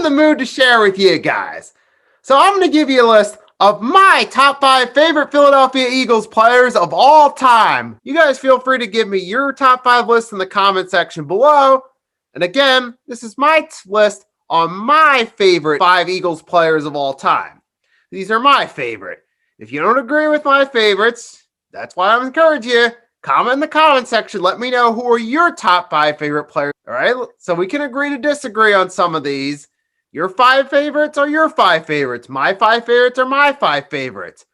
the mood to share with you guys. So I'm going to give you a list of my top 5 favorite Philadelphia Eagles players of all time. You guys feel free to give me your top 5 list in the comment section below. And again, this is my list on my favorite 5 Eagles players of all time. These are my favorite. If you don't agree with my favorites, that's why I'm encouraging you. Comment in the comment section. Let me know who are your top 5 favorite players. All right, so we can agree to disagree on some of these. Your 5 favorites are your 5 favorites. My 5 favorites are my 5 favorites.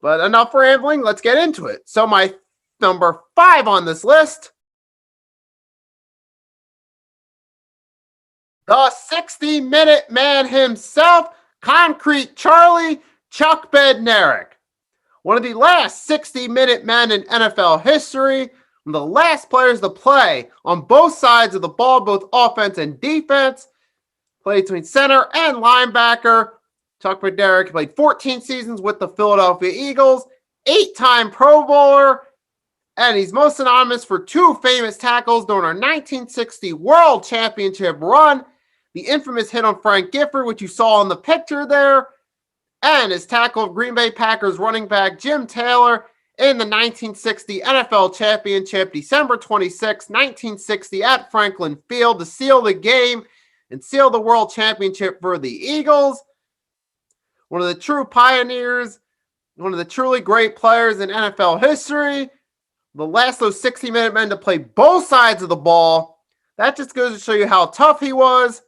But enough rambling. Let's get into it. So my number 5 on this list, the 60-minute man himself, Concrete Charlie, Chuck Bednarik. One of the last 60-minute men in NFL history, one of the last players to play on both sides of the ball, both offense and defense. Played between center and linebacker. Chuck Bednarik played 14 seasons with the Philadelphia Eagles, 8-time Pro Bowler, and he's most synonymous for 2 famous tackles during our 1960 World Championship run. The infamous hit on Frank Gifford, which you saw in the picture there, and his tackle of Green Bay Packers running back Jim Taylor in the 1960 NFL Championship, December 26, 1960 at Franklin Field to seal the game and seal the World Championship for the Eagles. One of the true pioneers, one of the truly great players in NFL history. The last of those 60-minute men to play both sides of the ball. That just goes to show you how tough he was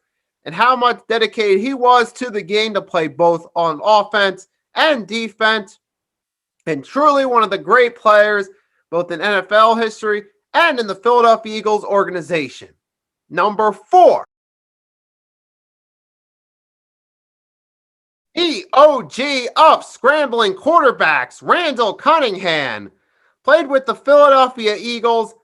and how much dedicated he was to the game to play both on offense and defense. And truly one of the great players, both in NFL history and in the Philadelphia Eagles organization. Number 4. The OG of scrambling quarterbacks, Randall Cunningham. Played with the Philadelphia Eagles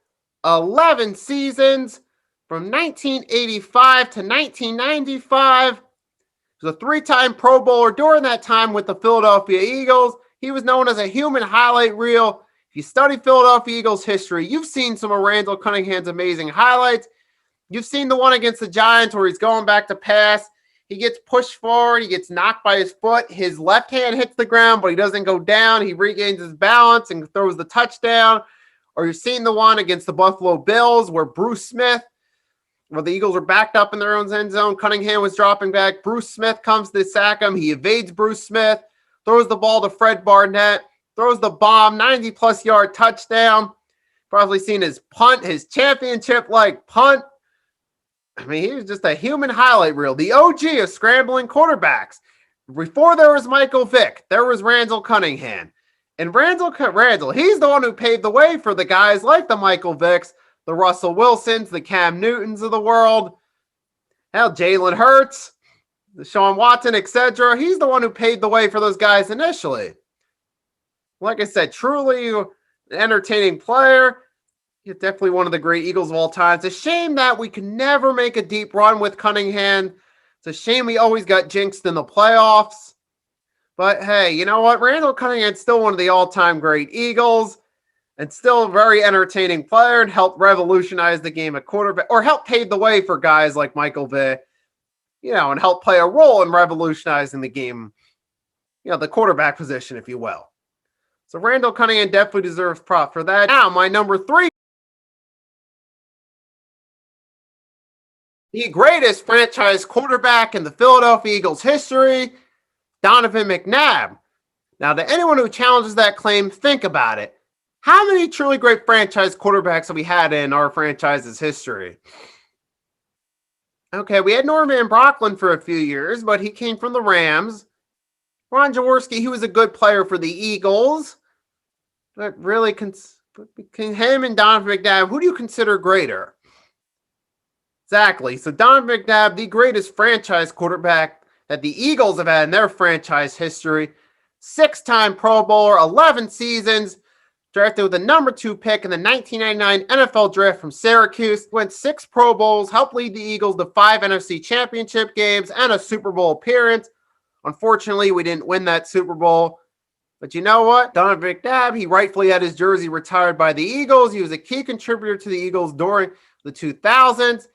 11 seasons from 1985 to 1995. He was a 3-time Pro Bowler during that time with the Philadelphia Eagles. He was known as a human highlight reel. If you study Philadelphia Eagles history, you've seen some of Randall Cunningham's amazing highlights. You've seen the one against the Giants where he's going back to pass. He gets pushed forward. He gets knocked by his foot. His left hand hits the ground, but he doesn't go down. He regains his balance and throws the touchdown. Or you've seen the one against the Buffalo Bills where the Eagles were backed up in their own end zone. Cunningham was dropping back. Bruce Smith comes to sack him. He evades Bruce Smith, throws the ball to Fred Barnett, throws the bomb, 90-plus yard touchdown. Probably seen his punt, his championship-like punt. I mean, he was just a human highlight reel. The OG of scrambling quarterbacks. Before there was Michael Vick, there was Randall Cunningham. And Randall, he's the one who paved the way for the guys like the Michael Vicks, the Russell Wilsons, the Cam Newtons of the world. Hell, Jalen Hurts, the Sean Watson, etc. He's the one who paved the way for those guys initially. Like I said, truly an entertaining player. He's definitely one of the great Eagles of all time. It's a shame that we could never make a deep run with Cunningham. It's a shame we always got jinxed in the playoffs. But hey, you know what? Randall Cunningham's still one of the all-time great Eagles and still a very entertaining player and helped revolutionize the game at quarterback or helped pave the way for guys like Michael Vick, and helped play a role in revolutionizing the game, the quarterback position, if you will. So Randall Cunningham definitely deserves props for that. Now, my number 3. The greatest franchise quarterback in the Philadelphia Eagles history, Donovan McNabb. Now, to anyone who challenges that claim, think about it. How many truly great franchise quarterbacks have we had in our franchise's history? Okay, we had Norman Van Brocklin for a few years, but he came from the Rams. Ron Jaworski, he was a good player for the Eagles. But really, him and Donovan McNabb, who do you consider greater? Exactly. So Donovan McNabb, the greatest franchise quarterback that the Eagles have had in their franchise history. 6-time Pro Bowler, 11 seasons. Drafted with the number 2 pick in the 1999 NFL Draft from Syracuse. Went 6 Pro Bowls, helped lead the Eagles to 5 NFC Championship games and a Super Bowl appearance. Unfortunately, we didn't win that Super Bowl. But you know what? Donovan McNabb, he rightfully had his jersey retired by the Eagles. He was a key contributor to the Eagles during the 2000s.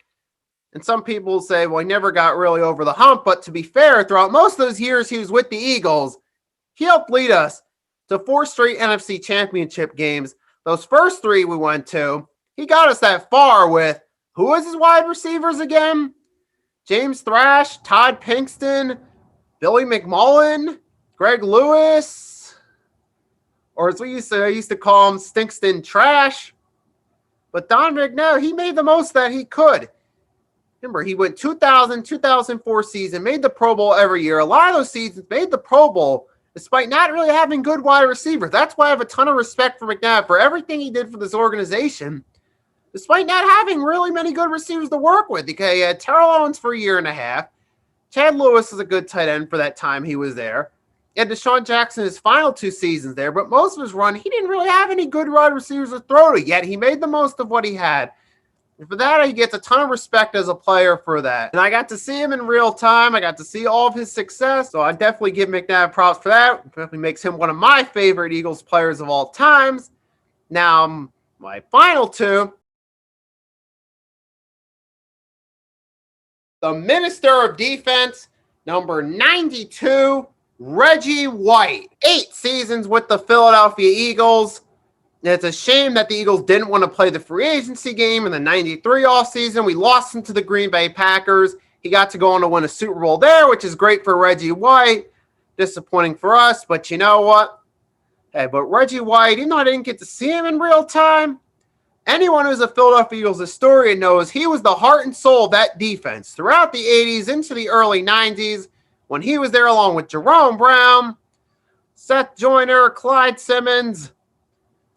And some people say, well, he never got really over the hump. But to be fair, throughout most of those years he was with the Eagles, he helped lead us to 4 straight NFC championship games. Those first 3 we went to, he got us that far with, who was his wide receivers again? James Thrash, Todd Pinkston, Billy McMullen, Greg Lewis, or as we used to call him, Stinkston Trash. But Donovan McNabb, he made the most that he could. Remember, he went 2000, 2004 season, made the Pro Bowl every year. A lot of those seasons made the Pro Bowl despite not really having good wide receivers. That's why I have a ton of respect for McNabb for everything he did for this organization, despite not having really many good receivers to work with. Okay, he had Terrell Owens for a year and a half. Chad Lewis was a good tight end for that time he was there. He had Deshaun Jackson his final 2 seasons there, but most of his run, he didn't really have any good wide receivers to throw to, yet he made the most of what he had. And for that, he gets a ton of respect as a player for that. And I got to see him in real time. I got to see all of his success. So I definitely give McNabb props for that. It definitely makes him one of my favorite Eagles players of all times. Now, my final 2. The Minister of Defense, number 92, Reggie White. 8 seasons with the Philadelphia Eagles. It's a shame that the Eagles didn't want to play the free agency game in the 93 offseason. We lost him to the Green Bay Packers. He got to go on to win a Super Bowl there, which is great for Reggie White. Disappointing for us, but you know what? Hey, but Reggie White, even though I didn't get to see him in real time, anyone who's a Philadelphia Eagles historian knows he was the heart and soul of that defense throughout the 80s into the early 90s when he was there along with Jerome Brown, Seth Joyner, Clyde Simmons,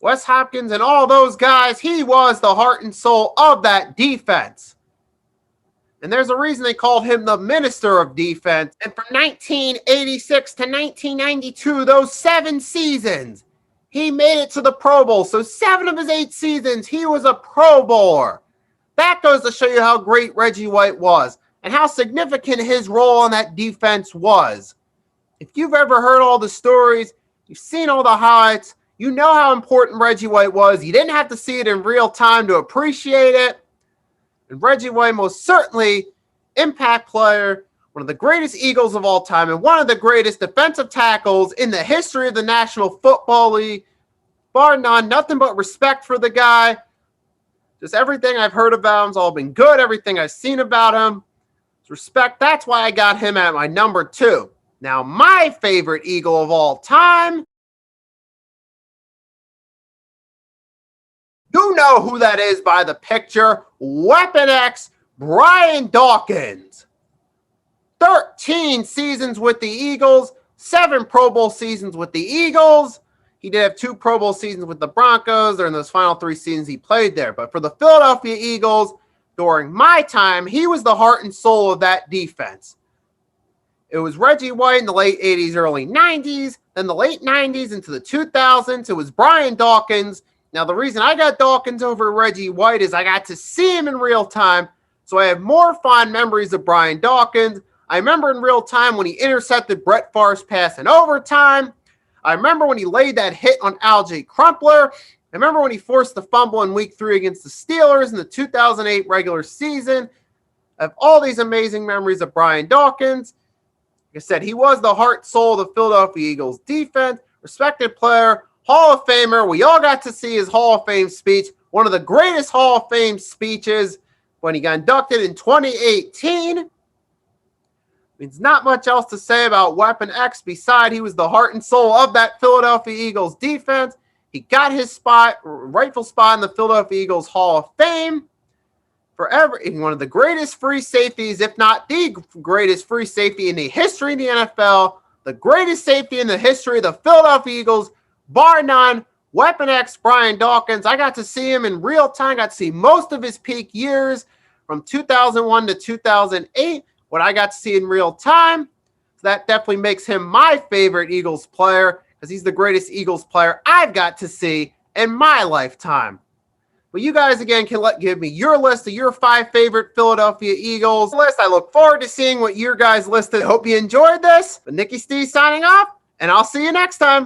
Wes Hopkins, and all those guys. He was the heart and soul of that defense. And there's a reason they called him the Minister of Defense. And from 1986 to 1992, those 7 seasons, he made it to the Pro Bowl. So 7 of his 8 seasons, he was a Pro Bowler. That goes to show you how great Reggie White was and how significant his role on that defense was. If you've ever heard all the stories, you've seen all the highlights, you know how important Reggie White was. You didn't have to see it in real time to appreciate it. And Reggie White, most certainly, impact player, one of the greatest Eagles of all time, and one of the greatest defensive tackles in the history of the National Football League. Bar none, nothing but respect for the guy. Just everything I've heard about him's all been good. Everything I've seen about him, respect. That's why I got him at my number 2. Now, my favorite Eagle of all time, you know who that is by the picture. Weapon X, Brian Dawkins. 13 seasons with the Eagles, 7 Pro Bowl seasons with the Eagles. He did have 2 Pro Bowl seasons with the Broncos during those final 3 seasons he played there. But for the Philadelphia Eagles, during my time, he was the heart and soul of that defense. It was Reggie White in the late 80s, early 90s. Then the late 90s into the 2000s, it was Brian Dawkins. Now, the reason I got Dawkins over Reggie White is I got to see him in real time, so I have more fond memories of Brian Dawkins. I remember in real time when he intercepted Brett Favre's pass in overtime. I remember when he laid that hit on Alge Crumpler. I remember when he forced the fumble in Week 3 against the Steelers in the 2008 regular season. I have all these amazing memories of Brian Dawkins. Like I said, he was the heart, soul of the Philadelphia Eagles defense, respected player, Hall of Famer. We all got to see his Hall of Fame speech, one of the greatest Hall of Fame speeches when he got inducted in 2018. Means not much else to say about Weapon X beside he was the heart and soul of that Philadelphia Eagles defense. He got his spot, rightful spot in the Philadelphia Eagles Hall of Fame. Forever, one of the greatest free safeties, if not the greatest free safety in the history of the NFL, the greatest safety in the history of the Philadelphia Eagles, bar none. Weapon X, Brian Dawkins. I got to see him in real time. Got to see most of his peak years from 2001 to 2008. What I got to see in real time. So that definitely makes him my favorite Eagles player because he's the greatest Eagles player I've got to see in my lifetime. But you guys, again, can give me your list of your 5 favorite Philadelphia Eagles list. I look forward to seeing what your guys listed. Hope you enjoyed this. But Nicky Steve signing off, and I'll see you next time.